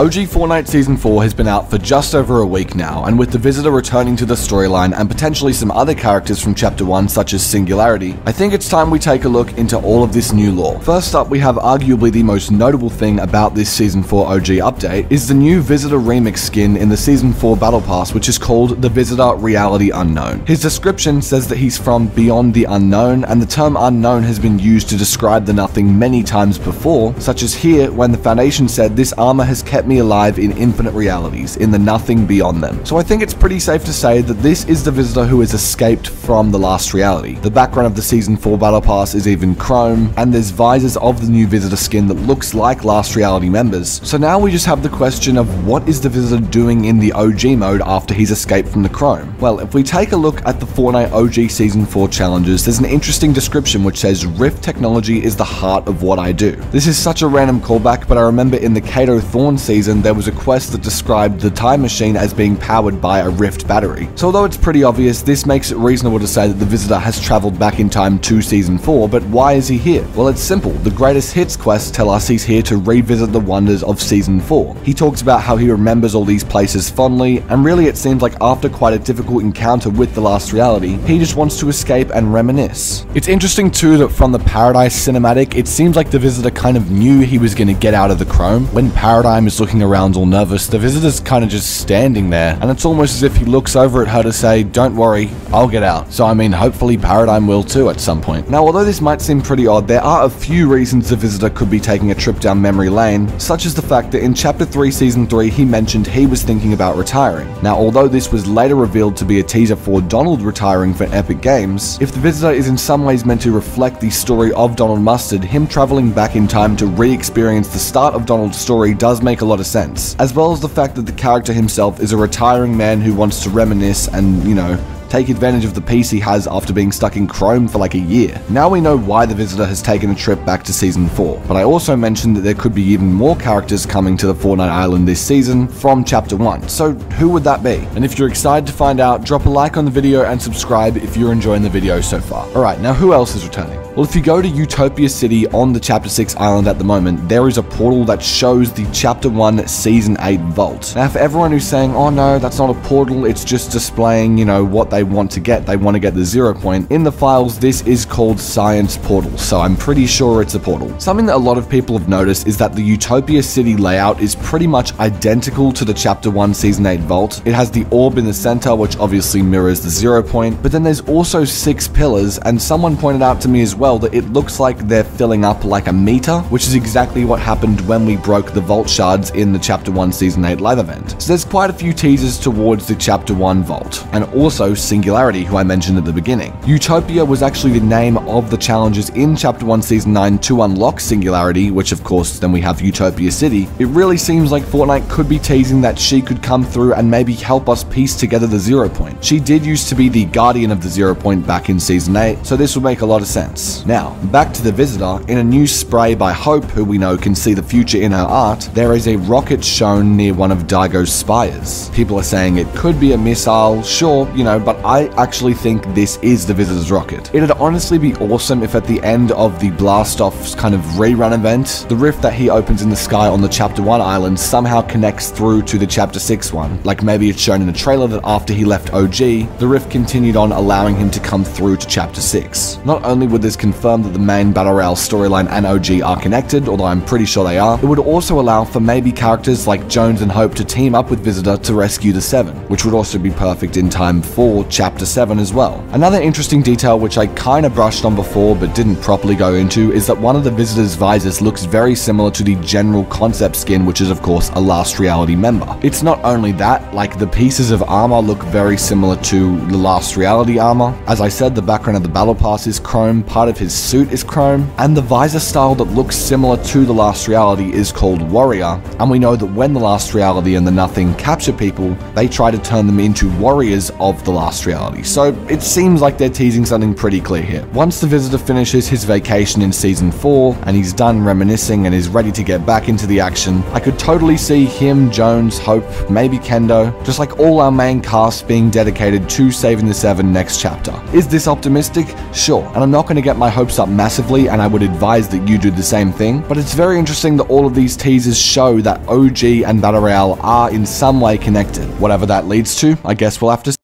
OG Fortnite Season 4 has been out for just over a week now, and with the Visitor returning to the storyline and potentially some other characters from Chapter 1 such as Singularity, I think it's time we take a look into all of this new lore. First up, we have arguably the most notable thing about this Season 4 OG update is the new Visitor remix skin in the Season 4 Battle Pass, which is called the Visitor Reality Unknown. His description says that he's from beyond the unknown, and the term unknown has been used to describe the nothing many times before, such as here when the Foundation said this armor has kept me alive in infinite realities, in the nothing beyond them. So I think it's pretty safe to say that this is the Visitor who has escaped from the last reality. The background of the Season 4 Battle Pass is even chrome, and there's visors of the new Visitor skin that looks like last reality members. So now we just have the question of what is the Visitor doing in the OG mode after he's escaped from the chrome? Well, if we take a look at the Fortnite OG Season 4 challenges, there's an interesting description which says Rift technology is the heart of what I do. This is such a random callback, but I remember in the Kato Thorn season there was a quest that described the time machine as being powered by a Rift battery. So although it's pretty obvious, this makes it reasonable to say that the Visitor has traveled back in time to Season 4, but why is he here? Well, it's simple. The greatest hits quests tell us he's here to revisit the wonders of Season 4. He talks about how he remembers all these places fondly, and really it seems like after quite a difficult encounter with the last reality, he just wants to escape and reminisce. It's interesting too that from the Paradise cinematic, it seems like the Visitor kind of knew he was going to get out of the chrome. When Paradigm is looking around all nervous, the Visitor's kind of just standing there, and it's almost as if he looks over at her to say, don't worry, I'll get out. So I mean, hopefully Paradigm will too at some point. Now, although this might seem pretty odd, there are a few reasons the Visitor could be taking a trip down memory lane, such as the fact that in Chapter 3 Season 3 he mentioned he was thinking about retiring. Now, although this was later revealed to be a teaser for Donald retiring for Epic Games, if the Visitor is in some ways meant to reflect the story of Donald Mustard, him traveling back in time to re-experience the start of Donald's story does make a lot of sense, as well as the fact that the character himself is a retiring man who wants to reminisce and, you know, take advantage of the peace he has after being stuck in chrome for like a year. Now we know why the Visitor has taken a trip back to Season 4, but I also mentioned that there could be even more characters coming to the Fortnite Island this season from Chapter 1, so who would that be? And if you're excited to find out, drop a like on the video and subscribe if you're enjoying the video so far. Alright, now who else is returning? Well, if you go to Utopia City on the Chapter 6 island at the moment, there is a portal that shows the Chapter 1 Season 8 vault. Now for everyone who's saying, oh no, that's not a portal, it's just displaying, you know, what they want to get the 0 point, in the files this is called Science Portal, so I'm pretty sure it's a portal. Something that a lot of people have noticed is that the Utopia City layout is pretty much identical to the Chapter 1 Season 8 vault. It has the orb in the center, which obviously mirrors the 0 point, but then there's also 6 pillars, and someone pointed out to me as well that it looks like they're filling up like a meter, which is exactly what happened when we broke the vault shards in the Chapter 1 Season 8 live event. So there's quite a few teasers towards the Chapter 1 vault, and also Singularity, who I mentioned at the beginning. Utopia was actually the name of the challenges in Chapter 1 Season 9 to unlock Singularity, which of course then we have Utopia City. It really seems like Fortnite could be teasing that she could come through and maybe help us piece together the 0 point. She did used to be the guardian of the 0 point back in Season 8, so this would make a lot of sense. Now, back to the Visitor. In a new spray by Hope, who we know can see the future in her art, there is a rocket shown near one of Daigo's spires. People are saying it could be a missile, sure, you know, but I actually think this is the Visitor's rocket. It'd honestly be awesome if at the end of the Blast-Off's kind of rerun event, the rift that he opens in the sky on the Chapter 1 island somehow connects through to the Chapter 6 one. Like maybe it's shown in a trailer that after he left OG, the rift continued on, allowing him to come through to Chapter 6. Not only would this confirm that the main Battle Royale storyline and OG are connected, although I'm pretty sure they are, it would also allow for maybe characters like Jones and Hope to team up with Visitor to rescue the 7, which would also be perfect in time for Chapter 7 as well. Another interesting detail which I kinda brushed on before but didn't properly go into is that one of the Visitor's visors looks very similar to the general concept skin, which is of course a Last Reality member. It's not only that, like the pieces of armor look very similar to the Last Reality armor. As I said, the background of the Battle Pass is chrome, part of his suit is chrome, and the visor style that looks similar to the Last Reality is called Warrior, and we know that when the Last Reality and the Nothing capture people, they try to turn them into warriors of the Last industriality, so it seems like they're teasing something pretty clear here. Once the Visitor finishes his vacation in Season 4, and he's done reminiscing and is ready to get back into the action, I could totally see him, Jones, Hope, maybe Kendo, just like all our main cast being dedicated to saving the Seven next chapter. Is this optimistic? Sure, and I'm not going to get my hopes up massively, and I would advise that you do the same thing, but it's very interesting that all of these teasers show that OG and Battle Royale are in some way connected. Whatever that leads to, I guess we'll have to see.